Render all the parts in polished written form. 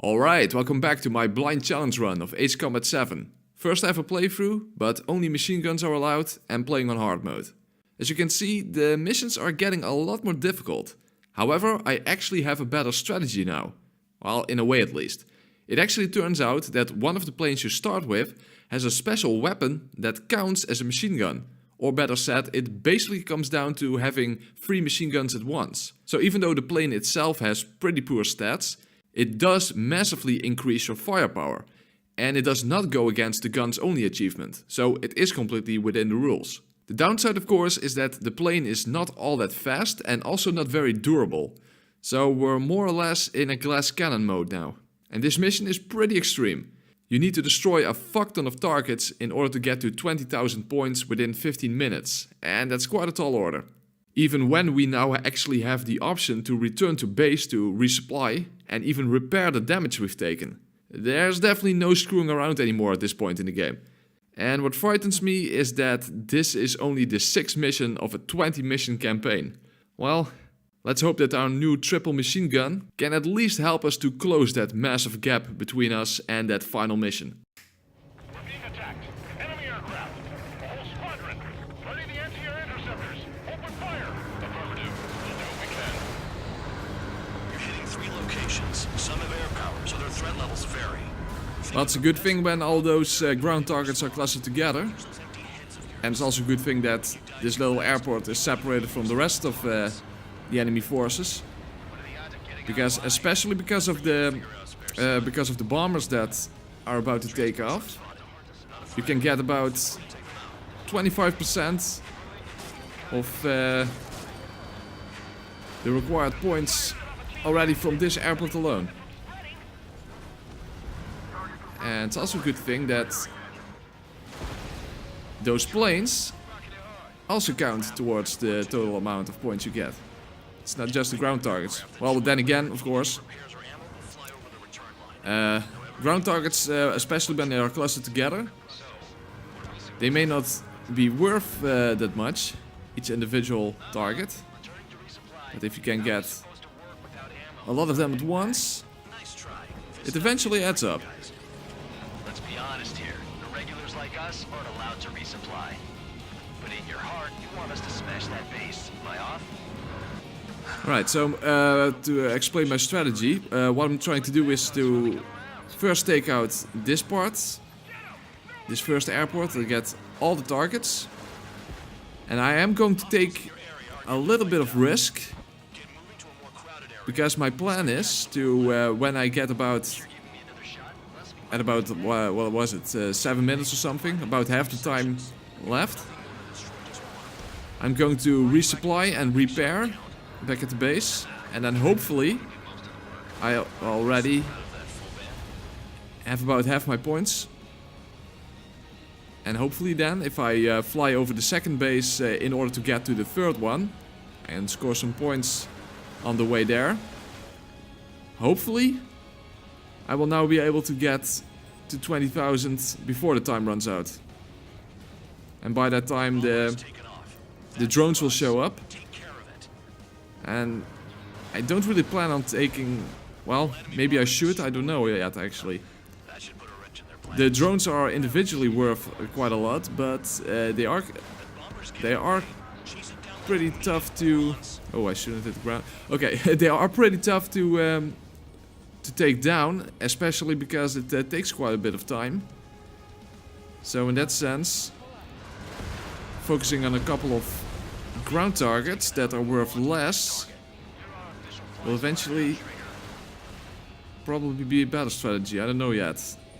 Alright, welcome back to my blind challenge run of Ace Combat 7. First ever playthrough, but only machine guns are allowed and playing on hard mode. As you can see, the missions are getting a lot more difficult. However, I actually have a better strategy now. Well, in a way at least. It actually turns out that one of the planes you start with has a special weapon that counts as a machine gun. Or better said, it basically comes down to having 3 machine guns at once. So even though the plane itself has pretty poor stats, it does massively increase your firepower, and it does not go against the guns only achievement, so it is completely within the rules. The downside of course is that the plane is not all that fast and also not very durable, so we're more or less in a glass cannon mode now. And this mission is pretty extreme. You need to destroy a fuck ton of targets in order to get to 20,000 points within 15 minutes, and that's quite a tall order. Even when we now actually have the option to return to base to resupply and even repair the damage we've taken. There's definitely no screwing around anymore at this point in the game. And what frightens me is that this is only the 6th mission of a 20 mission campaign. Well, let's hope that our new triple machine gun can at least help us to close that massive gap between us and that final mission. We're being attacked. Enemy aircraft. A whole squadron. Ready the anti-air interceptors. Open fire. Affirmative. We'll do what we can. You're hitting 3 locations. Some have air power, so their threat levels vary. Well, it's a good thing when all those ground targets are clustered together. And it's also a good thing that this little airport is separated from the rest of the enemy forces. Because especially because of the bombers that are about to take off, you can get about 25% of the required points already from this airport alone. And it's also a good thing that those planes also count towards the total amount of points you get. It's not just the ground targets. Well, then again, of course, ground targets, especially when they are clustered together, they may not be worth that much, each individual target. But if you can get a lot of them at once, it eventually adds up. Let's be honest here. The regulars like us aren't allowed to resupply. But in your heart, you want us to smash that base. Am I off? Right, so to explain my strategy, what I'm trying to do is to first take out this part, this first airport, to get all the targets. And I am going to take a little bit of risk, because my plan is to, when I get about, what was it, 7 minutes or something, about half the time left, I'm going to resupply and repair back at the base, and then hopefully I already have about half my points. And hopefully then, if I fly over the second base in order to get to the third one and score some points on the way there, hopefully I will now be able to get to 20,000 before the time runs out. And by that time the drones will show up. And I don't really plan on taking... Well, maybe I should, I don't know yet actually. The drones are individually worth quite a lot, but they are pretty tough to... Oh, I shouldn't hit the ground. Okay, they are pretty tough to take down, especially because it takes quite a bit of time. So in that sense, focusing on a couple of ground targets that are worth less will eventually probably be a better strategy. I don't know yet.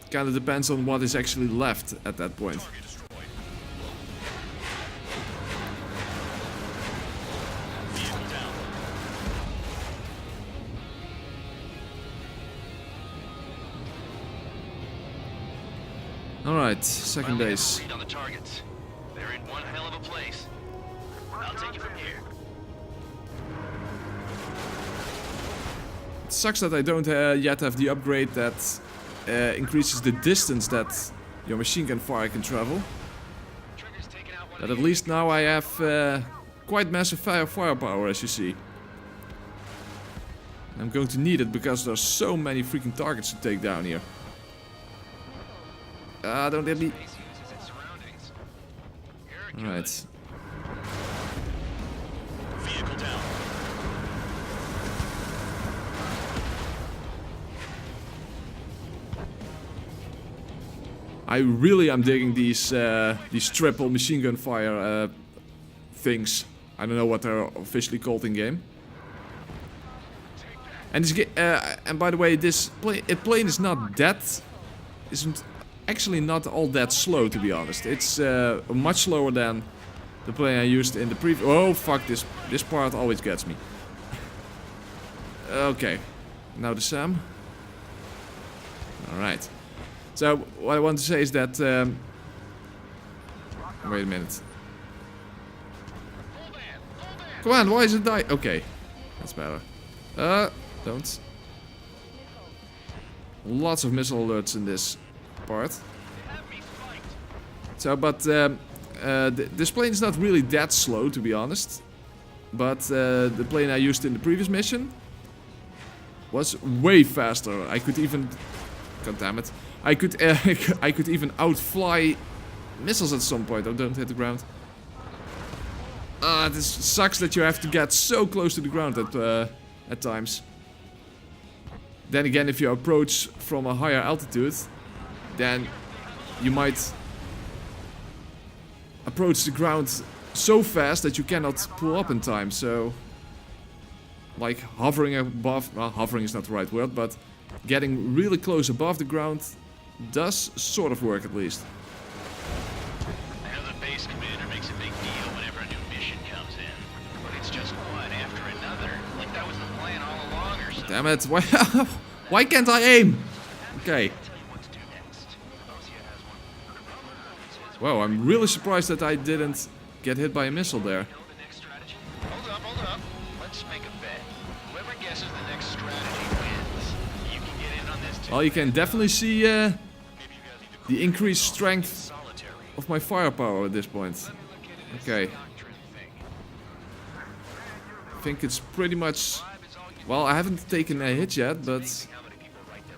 It kind of depends on what is actually left at that point. Alright, second base. On the targets. They're in one hell of a place. I'll take it from here. It sucks that I don't yet have the upgrade that increases the distance that your machine gun fire can travel. But at least now I have quite massive firepower, as you see. I'm going to need it because there's so many freaking targets to take down here. Don't hit me. Base uses its surroundings. Alright. Vehicle down. I really am digging these triple machine gun fire things. I don't know what they're officially called in game. And this and by the way, this plane is not that, isn't actually not all that slow, to be honest. It's much slower than the plane I used in the previous. Oh fuck! This part always gets me. Okay, now the SAM. All right. So what I want to say is that. Wait a minute. Come on, why is it die? Okay, that's better. Don't. Lots of missile alerts in this part. So, but this plane is not really that slow, to be honest. But the plane I used in the previous mission was way faster. I could even, god damn it, I could even outfly missiles at some point. Oh, don't hit the ground. This sucks that you have to get so close to the ground at times. Then again, if you approach from a higher altitude, then you might approach the ground so fast that you cannot pull up in time. So, like hovering above, well, hovering is not the right word, but getting really close above the ground does sort of work at least. I know the base commander makes a big deal whenever a new mission comes in, but it's just one after another. Like that was the plan all along or something. Damn it, why can't I aim? Okay. Tell you what to do next. Ozia has one. Wow, I'm really surprised that I didn't get hit by a missile there. Know the next strategy? Hold up. Let's make a bet. Whoever guesses the next strategy wins. You can get in on this too. Well, you can definitely see the increased strength Solitary. of my firepower at this point. Okay. Doctrine thing. I think it's pretty much... Well, I haven't taken a hit yet, but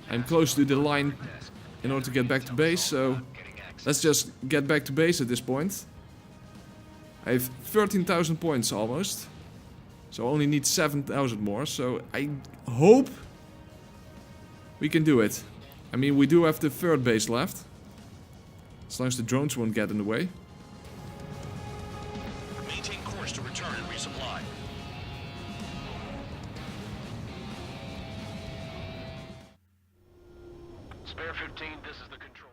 I'm close to the line in order to get back to base, so let's just get back to base at this point. I have 13,000 points almost, so I only need 7,000 more, so I hope we can do it. I mean, we do have the third base left, as long as the drones won't get in the way. Maintain course to return and resupply. Spare 15, this is the control.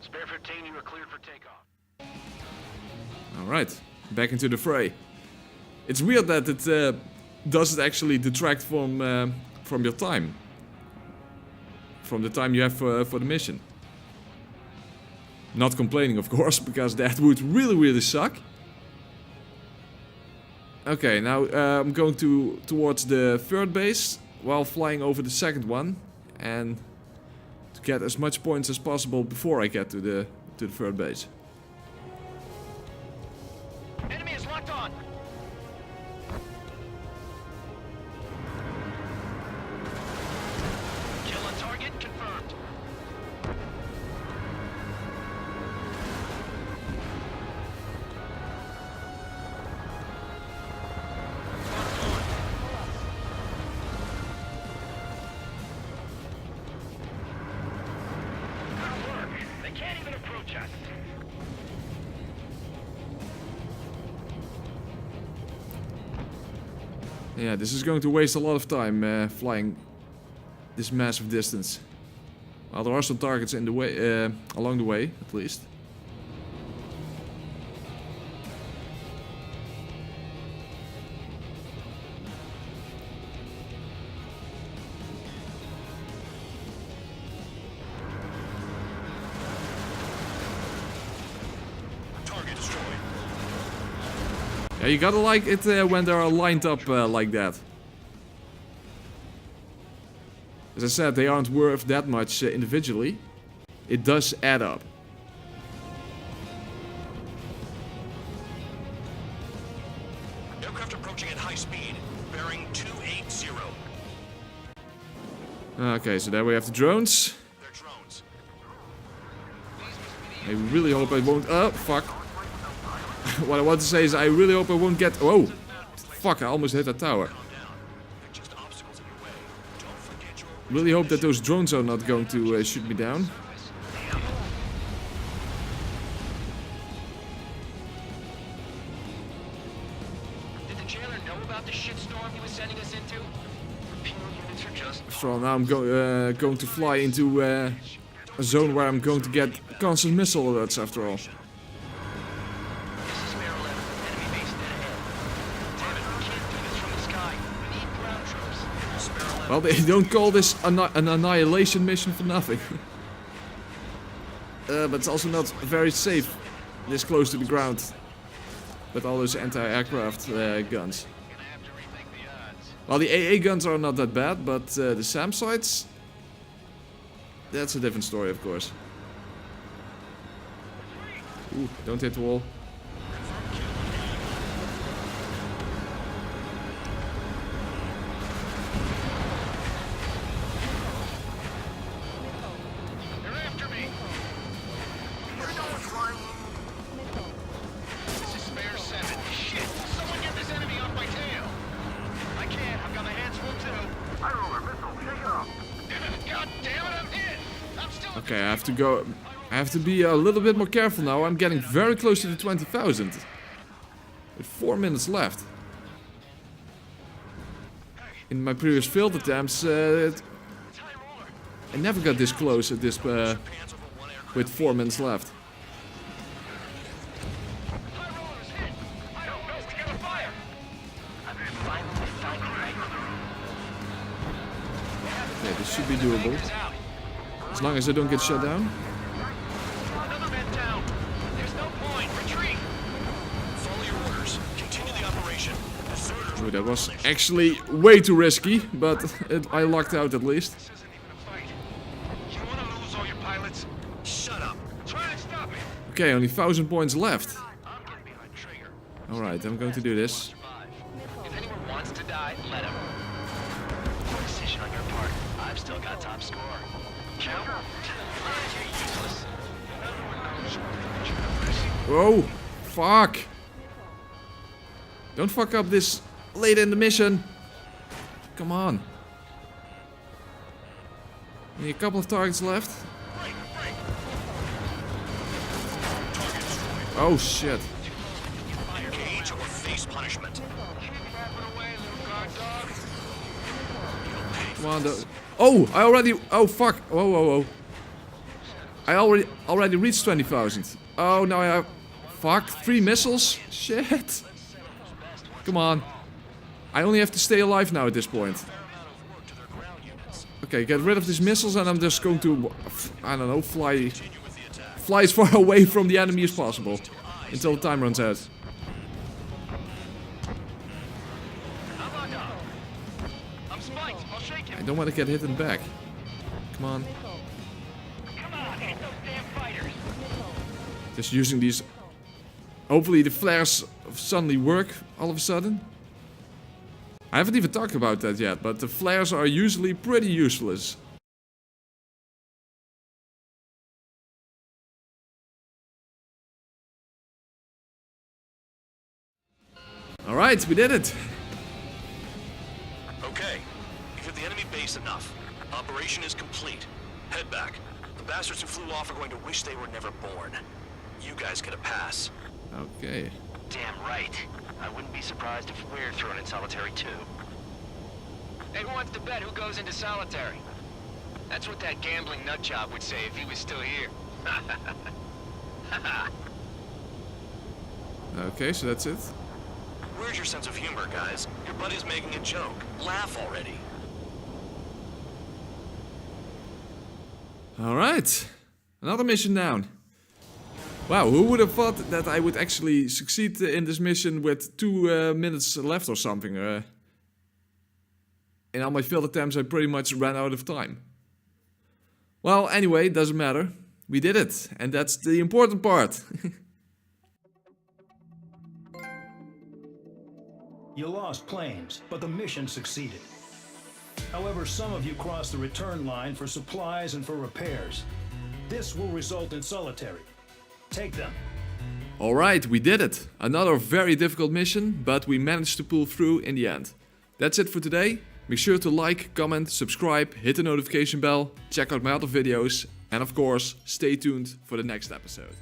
Spare 15, you are cleared for takeoff. Alright, back into the fray. It's weird that it doesn't actually detract from your time. From the time you have for the mission. Not complaining, of course, because that would really suck. Okay, now I'm going towards the third base while flying over the second one, and to get as much points as possible before I get to the third base. Enemy is locked on. Kill on target confirmed. Good work. They can't even approach us. Yeah, this is going to waste a lot of time flying this massive distance. Well, there are some targets in the way, along the way, at least. Target destroyed. Yeah, you gotta like it when they are lined up like that. As I said, they aren't worth that much individually. It does add up. Okay, so there we have the drones. They're drones. I really hope I won't... Oh, fuck. What I want to say is I really hope I won't get... Oh! Fuck, I almost hit that tower. Calm down. They're just obstacles in your way. Don't forget your Really hope that those drones are not going to shoot me down. Did the jailer know about the shitstorm he was sending us into? Repeal units are just So now I'm going to fly into a zone where I'm going to get constant missile alerts after all. This is Bear 11. Enemy base dead ahead. Damn it, we can't do this from the sky. We need ground troops. Bear 11. Well, they don't call this an annihilation mission for nothing. But it's also not very safe this close to the ground. With all those anti-aircraft guns. Gonna have to rethink the odds. Well, the AA guns are not that bad, but the SAM sights... That's a different story, of course. Ooh, don't hit the wall. They're after me. This is Bear 7. Shit! Someone get this enemy off my tail! I can't. I've got my hands full too. High roller missile. Shake it off. God damn it, I'm hit! I'm still... Okay, I have to go... I have to be a little bit more careful now. I'm getting very close to the 20,000. With 4 minutes left. In my previous field attempts, I never got this close at this with 4 minutes left. High roller's hit! I don't know. We gotta fire! Okay, this should be doable. Anchor's out. As long as I don't get shut down. Another man down. There's no point. Retreat! Follow your orders. Continue the operation. Deserters. Ooh, that was actually way too risky, but I lucked out at least. This isn't even a fight. You wanna lose all your pilots? Shut up. Try and stop me! Okay, only 1,000 points left. I'm getting behind trigger. Alright, I'm going to do this. Survive. If anyone wants to die, let him. Poor decision on your part. I've still got top score. Count? You're useless. Whoa! Fuck! Don't fuck up this late in the mission. Come on. Only a couple of targets left. Oh shit. Engage or face punishment. Come on, oh, I already... Oh, fuck. Whoa, whoa, whoa. I already reached 20,000. Oh, now I have... Fuck, 3 missiles? Shit. Come on. I only have to stay alive now at this point. Okay, get rid of these missiles and I'm just going to... I don't know, fly as far away from the enemy as possible. Until the time runs out. I'm spiked. I'll shake him. I don't want to get hit in the back. Come on. Come on, hit those damn fighters. Just using these... Hopefully the flares suddenly work all of a sudden. I haven't even talked about that yet, but the flares are usually pretty useless. Alright, we did it! Okay. You've hit the enemy base enough. Operation is complete. Head back. The bastards who flew off are going to wish they were never born. You guys get a pass. Okay. Damn right. I wouldn't be surprised if we're thrown in solitary too. Hey, who wants to bet who goes into solitary? That's what that gambling nutjob would say if he was still here. Okay, so that's it. Where's your sense of humor, guys? Your buddy's making a joke. Laugh already. Alright. Another mission down. Wow, who would have thought that I would actually succeed in this mission with 2 minutes left or something? In all my failed attempts I pretty much ran out of time. Well, anyway, doesn't matter. We did it, and that's the important part. You lost planes, but the mission succeeded. However, some of you crossed the return line for supplies and for repairs. This will result in solitary. Take them. Alright, we did it. Another very difficult mission, but we managed to pull through in the end. That's it for today. Make sure to like, comment, subscribe, hit the notification bell, check out my other videos, and of course, stay tuned for the next episode.